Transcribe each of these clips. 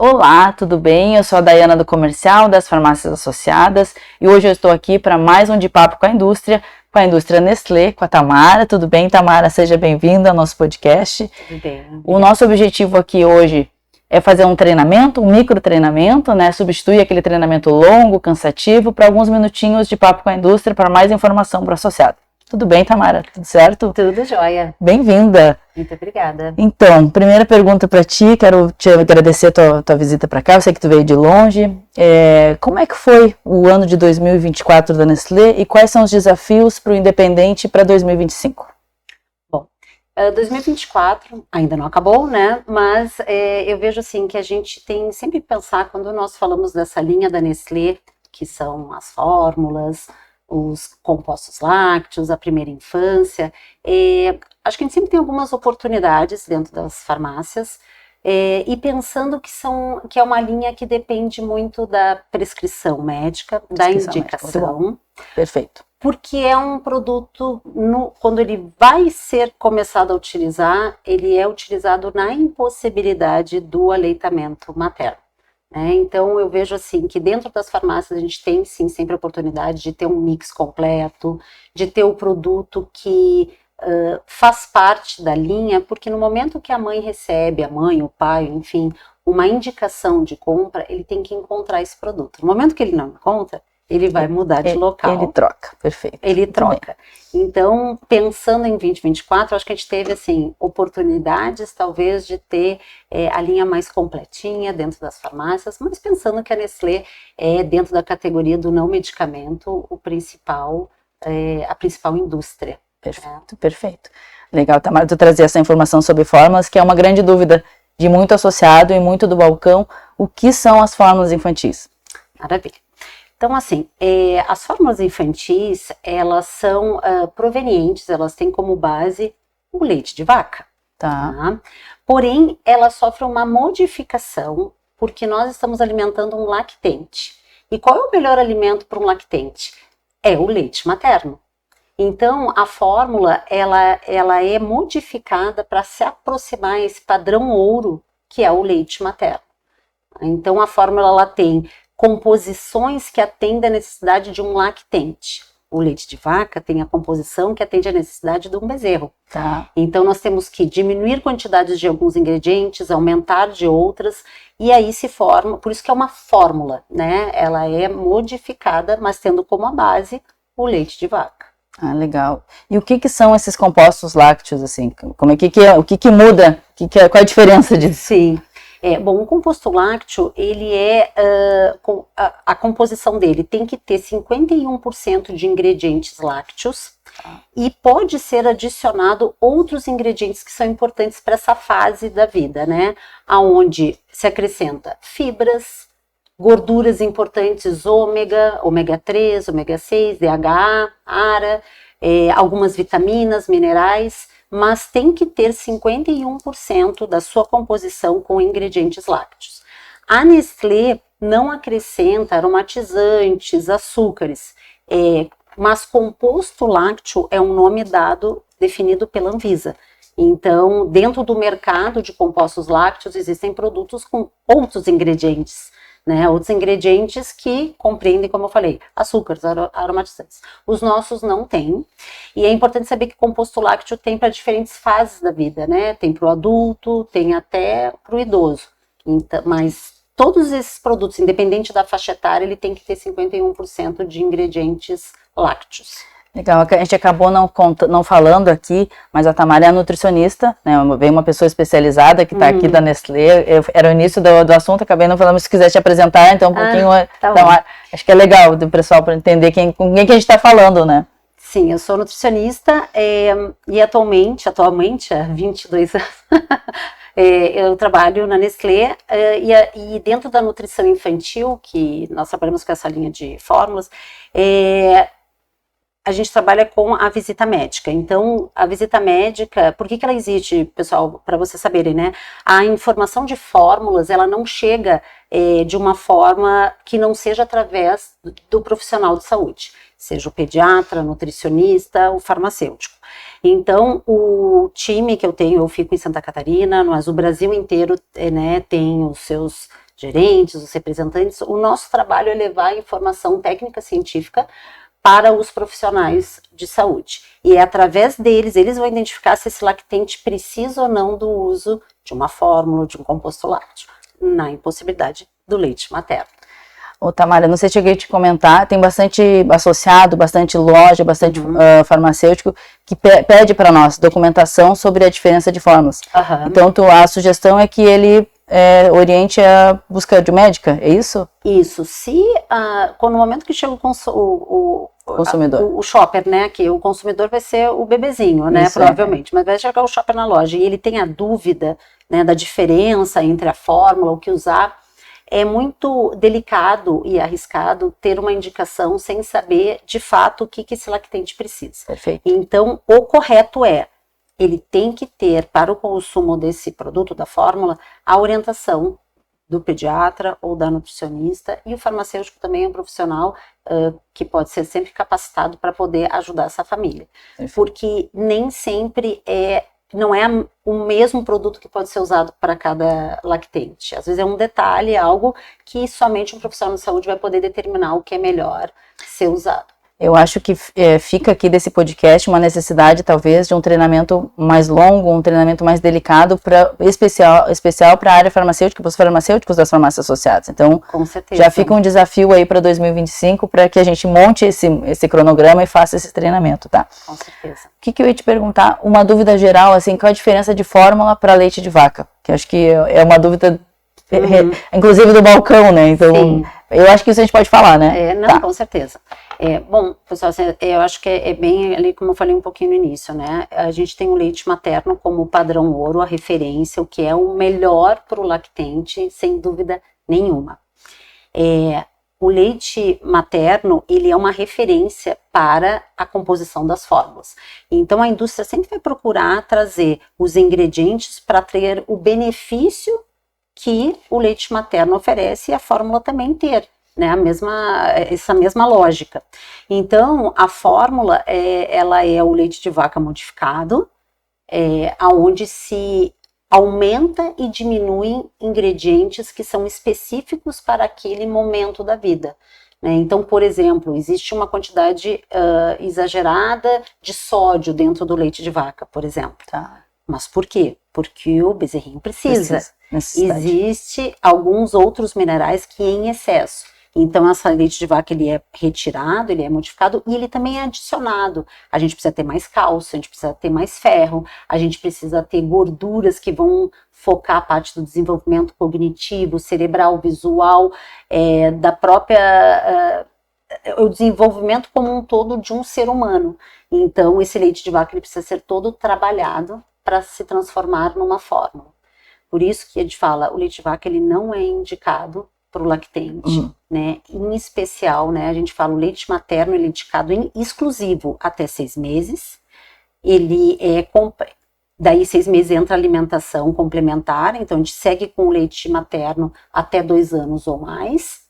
Olá, tudo bem? Eu sou a Daiana do Comercial das Farmácias Associadas e hoje eu estou aqui para mais um De Papo com a indústria Nestlé, com a Tamara. Tudo bem, Tamara? Seja bem-vinda ao nosso podcast. Tudo bem. O nosso objetivo aqui hoje é fazer um treinamento, um microtreinamento, né? Substituir aquele treinamento longo, cansativo, para alguns minutinhos de papo com a indústria para mais informação para o associado. Tudo bem, Tamara? Tudo certo? Tudo jóia. Bem-vinda. Muito obrigada. Então, primeira pergunta para ti, quero te agradecer a tua visita para cá, eu sei que tu veio de longe. Como é que foi o ano de 2024 da Nestlé e quais são os desafios para o independente para 2025? Bom, 2024 ainda não acabou, né? Mas eu vejo assim que a gente tem sempre que pensar quando nós falamos dessa linha da Nestlé, que são as fórmulas, os compostos lácteos, a primeira infância. Acho que a gente sempre tem algumas oportunidades dentro das farmácias e pensando que é uma linha que depende muito da prescrição médica, da indicação. Perfeito. Porque é um produto, quando ele vai ser começado a utilizar, ele é utilizado na impossibilidade do aleitamento materno. Então eu vejo assim que dentro das farmácias a gente tem sim sempre a oportunidade de ter um mix completo, de ter o produto que faz parte da linha, porque no momento que a mãe recebe, a mãe, o pai, enfim, uma indicação de compra, ele tem que encontrar esse produto. No momento que ele não encontra, ele vai mudar de local. Ele troca, perfeito. Ele troca. Então, pensando em 2024, acho que a gente teve, assim, oportunidades, talvez, de ter a linha mais completinha dentro das farmácias, mas pensando que a Nestlé é, dentro da categoria do não medicamento, a principal indústria. Perfeito, perfeito. Legal, Tamara, tu trazer essa informação sobre fórmulas, que é uma grande dúvida de muito associado e muito do balcão. O que são as fórmulas infantis? Maravilha. Então, assim, as fórmulas infantis, elas são provenientes, elas têm como base o leite de vaca. Tá? Porém, elas sofrem uma modificação porque nós estamos alimentando um lactente. E qual é o melhor alimento para um lactente? É o leite materno. Então, a fórmula, ela é modificada para se aproximar a esse padrão ouro, que é o leite materno. Então, a fórmula, ela tem composições que atendem a necessidade de um lactente. O leite de vaca tem a composição que atende a necessidade de um bezerro. Tá. Então, nós temos que diminuir quantidades de alguns ingredientes, aumentar de outras, e aí se forma, por isso que é uma fórmula, né? Ela é modificada, mas tendo como a base o leite de vaca. Ah, legal. E o que são esses compostos lácteos, assim? O que muda? Qual é a diferença disso? Sim. Bom, o composto lácteo, ele a composição dele tem que ter 51% de ingredientes lácteos e pode ser adicionado outros ingredientes que são importantes para essa fase da vida, né? Aonde se acrescenta fibras, gorduras importantes, ômega 3, ômega 6, DHA, ARA, algumas vitaminas, minerais, mas tem que ter 51% da sua composição com ingredientes lácteos. A Nestlé não acrescenta aromatizantes, açúcares, mas composto lácteo é um nome definido pela Anvisa. Então, dentro do mercado de compostos lácteos, existem produtos com outros ingredientes, né? Outros ingredientes que compreendem, como eu falei, açúcares, aromatizantes. Os nossos não têm. E é importante saber que composto lácteo tem para diferentes fases da vida, né? Tem para o adulto, tem até para o idoso. Então, mas todos esses produtos, independente da faixa etária, ele tem que ter 51% de ingredientes lácteos. Legal, a gente acabou não falando aqui, mas a Tamara é nutricionista, né? Veio uma pessoa especializada que está aqui da Nestlé. Era o início do assunto, acabei não falando, se quiser te apresentar, então um pouquinho. Tá então, acho que é legal do pessoal para entender com quem que a gente está falando, né? Sim, eu sou nutricionista e atualmente há 22 anos, eu trabalho na Nestlé e dentro da nutrição infantil, que nós trabalhamos com essa linha de fórmulas, a gente trabalha com a visita médica. Então, a visita médica, por que ela existe, pessoal, para vocês saberem, né? A informação de fórmulas, ela não chega de uma forma que não seja através do profissional de saúde, seja o pediatra, nutricionista, o farmacêutico. Então, o time que eu tenho, eu fico em Santa Catarina, mas o Brasil inteiro, né, tem os seus gerentes, os representantes, o nosso trabalho é levar a informação técnica científica para os profissionais de saúde. E é através deles, eles vão identificar se esse lactente precisa ou não do uso de uma fórmula, de um composto lácteo, na impossibilidade do leite materno. Ô, Tamara, não sei se cheguei a te comentar, tem bastante associado, bastante loja, bastante farmacêutico que pede para nós documentação sobre a diferença de fórmulas. Então, a sugestão é que ele oriente a busca de médica, é isso? Isso. No momento que chega o consumidor, o shopper, né, que o consumidor vai ser o bebezinho, né, isso, provavelmente, mas vai chegar o shopper na loja e ele tem a dúvida, né, da diferença entre a fórmula, o que usar, é muito delicado e arriscado ter uma indicação sem saber de fato o que esse lactente precisa. Perfeito. Então, o correto ele tem que ter, para o consumo desse produto, da fórmula, a orientação do pediatra ou da nutricionista, e o farmacêutico também é um profissional que pode ser sempre capacitado para poder ajudar essa família. Perfeito. Porque nem sempre não é o mesmo produto que pode ser usado para cada lactente. Às vezes é um detalhe, algo que somente um profissional de saúde vai poder determinar o que é melhor ser usado. Eu acho que fica aqui desse podcast uma necessidade, talvez, de um treinamento mais longo, um treinamento mais delicado, especial para a área farmacêutica, para os farmacêuticos das farmácias associadas. Então, com certeza, já fica um desafio aí para 2025, para que a gente monte esse cronograma e faça esse treinamento, tá? Com certeza. O que eu ia te perguntar, uma dúvida geral, assim, qual a diferença de fórmula para leite de vaca? Que acho que é uma dúvida, inclusive do balcão, né? Então, sim, eu acho que isso a gente pode falar, né? Não, com certeza. Bom, pessoal, assim, eu acho que é bem ali como eu falei um pouquinho no início, né? A gente tem o leite materno como padrão ouro, a referência, o que é o melhor para o lactente, sem dúvida nenhuma. O leite materno, ele é uma referência para a composição das fórmulas. Então, a indústria sempre vai procurar trazer os ingredientes para ter o benefício que o leite materno oferece e a fórmula também ter, né, essa mesma lógica. Então, a fórmula, ela é o leite de vaca modificado, onde se aumenta e diminui ingredientes que são específicos para aquele momento da vida, né? Então, por exemplo, existe uma quantidade exagerada de sódio dentro do leite de vaca, por exemplo. Tá. Mas por quê? Porque o bezerrinho precisa. Existe alguns outros minerais que em excesso. Então, esse leite de vaca, ele é retirado, ele é modificado e ele também é adicionado. A gente precisa ter mais cálcio, a gente precisa ter mais ferro, a gente precisa ter gorduras que vão focar a parte do desenvolvimento cognitivo, cerebral, visual, da própria... o desenvolvimento como um todo de um ser humano. Então, esse leite de vaca, ele precisa ser todo trabalhado para se transformar numa fórmula. Por isso que a gente fala, o leite de vaca, ele não é indicado para o lactente, né? Em especial, né? A gente fala o leite materno, ele é indicado em exclusivo até 6 meses. Ele daí 6 meses entra a alimentação complementar, então a gente segue com o leite materno até 2 anos ou mais.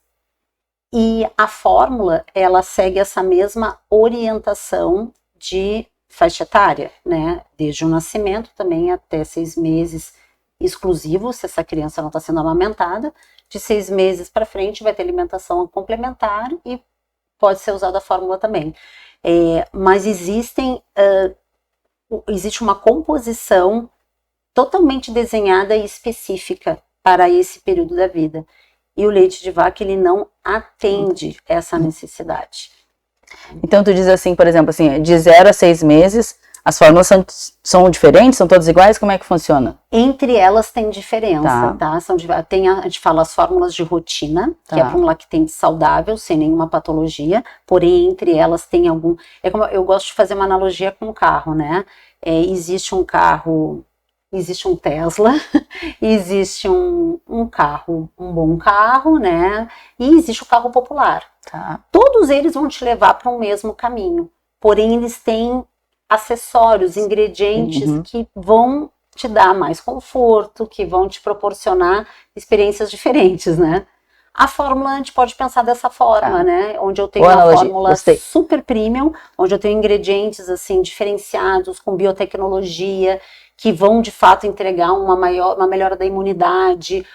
E a fórmula, ela segue essa mesma orientação de faixa etária, né? Desde o nascimento também até 6 meses exclusivo, se essa criança não está sendo amamentada. De 6 meses para frente vai ter alimentação complementar e pode ser usada a fórmula também. Mas existe uma composição totalmente desenhada e específica para esse período da vida. E o leite de vaca, ele não atende essa necessidade. Então, tu diz assim, por exemplo, assim, de 0 a 6 meses, as fórmulas são diferentes? São todas iguais? Como é que funciona? Entre elas tem diferença, tá? A gente fala as fórmulas de rotina, que é para um lactente saudável, sem nenhuma patologia, porém entre elas tem algum... como eu gosto de fazer uma analogia com o carro, né? Existe um carro... Existe um Tesla, existe um carro, um bom carro, né? E existe o carro popular. Tá. Todos eles vão te levar para um mesmo caminho, porém eles têm acessórios, ingredientes que vão te dar mais conforto, que vão te proporcionar experiências diferentes, né? A fórmula, a gente pode pensar dessa forma, né? Onde eu tenho uma fórmula super premium, onde eu tenho ingredientes, assim, diferenciados, com biotecnologia, que vão, de fato, entregar uma melhora da imunidade,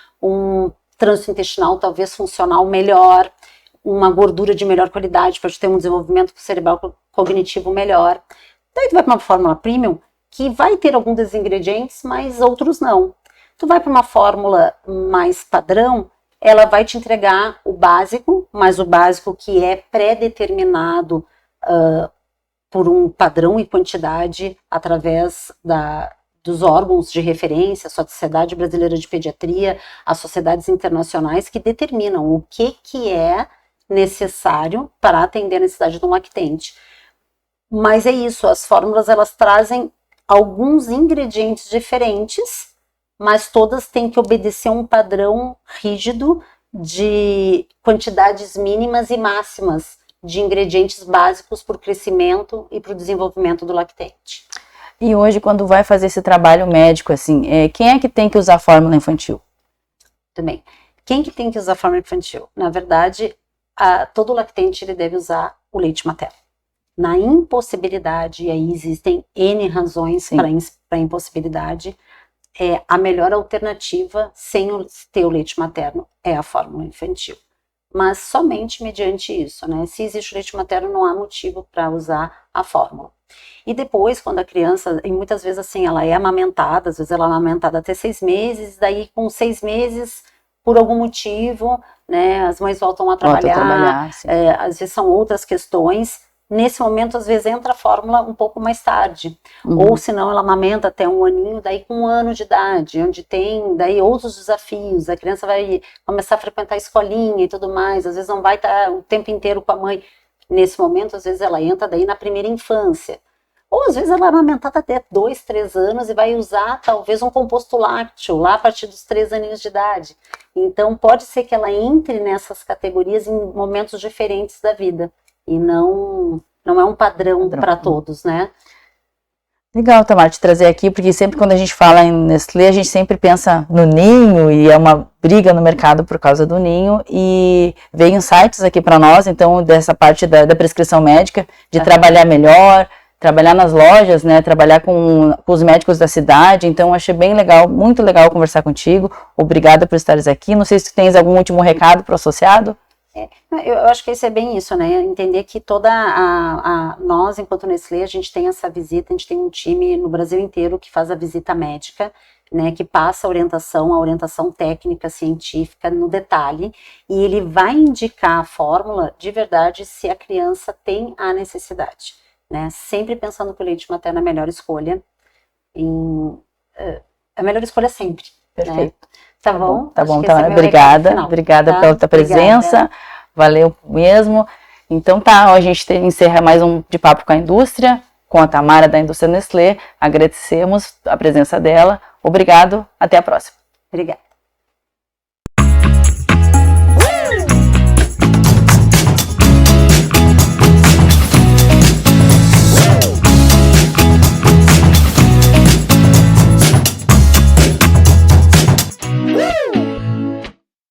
trânsito intestinal talvez funcional melhor, uma gordura de melhor qualidade para ter um desenvolvimento cerebral cognitivo melhor. Daí tu vai para uma fórmula premium que vai ter alguns dos ingredientes, mas outros não. Tu vai para uma fórmula mais padrão, ela vai te entregar o básico, mas o básico que é pré-determinado por um padrão e quantidade através dos órgãos de referência, a Sociedade Brasileira de Pediatria, as sociedades internacionais que determinam o que é necessário para atender a necessidade de um lactente. Mas é isso, as fórmulas elas trazem alguns ingredientes diferentes, mas todas têm que obedecer um padrão rígido de quantidades mínimas e máximas de ingredientes básicos para o crescimento e para o desenvolvimento do lactente. E hoje, quando vai fazer esse trabalho médico, assim, quem é que tem que usar fórmula infantil? Também. Quem que tem que usar fórmula infantil? Na verdade, todo lactente ele deve usar o leite materno. Na impossibilidade, e aí existem N razões para impossibilidade, a melhor alternativa sem ter o leite materno é a fórmula infantil. Mas somente mediante isso, né? Se existe o leite materno, não há motivo para usar a fórmula. E depois, quando a criança, e muitas vezes assim, ela é amamentada, às vezes ela é amamentada até 6 meses, daí com 6 meses, por algum motivo, né, as mães voltam a trabalhar, às vezes são outras questões. Nesse momento, às vezes, entra a fórmula um pouco mais tarde. Ou, se não, ela amamenta até 1 aninho, daí com 1 ano de idade, onde tem daí outros desafios. A criança vai começar a frequentar a escolinha e tudo mais. Às vezes não vai estar o tempo inteiro com a mãe. Nesse momento, às vezes, ela entra daí na primeira infância. Ou, às vezes, ela é amamentada até 2, 3 anos e vai usar, talvez, um composto lácteo lá a partir dos 3 aninhos de idade. Então, pode ser que ela entre nessas categorias em momentos diferentes da vida. E não é um padrão para todos, né? Legal, Tamara, te trazer aqui, porque sempre quando a gente fala em Nestlé, a gente sempre pensa no ninho, e é uma briga no mercado por causa do ninho, e veio insights aqui para nós, então, dessa parte da prescrição médica, de trabalhar melhor, trabalhar nas lojas, né, trabalhar com os médicos da cidade, então achei bem legal, muito legal conversar contigo, obrigada por estares aqui, não sei se tu tens algum último recado para o associado? Eu acho que isso é bem isso, né? Entender que nós, enquanto Nestlé, a gente tem essa visita, a gente tem um time no Brasil inteiro que faz a visita médica, né? Que passa a orientação técnica, científica no detalhe, e ele vai indicar a fórmula de verdade se a criança tem a necessidade, né? Sempre pensando que o leite materno é a melhor escolha, a melhor escolha sempre. Perfeito. Né? Tá bom, Tamara, obrigada pela tua presença, valeu mesmo. Então a gente encerra mais um De Papo com a Indústria, com a Tamara da Indústria Nestlé, agradecemos a presença dela, obrigado, até a próxima. Obrigada.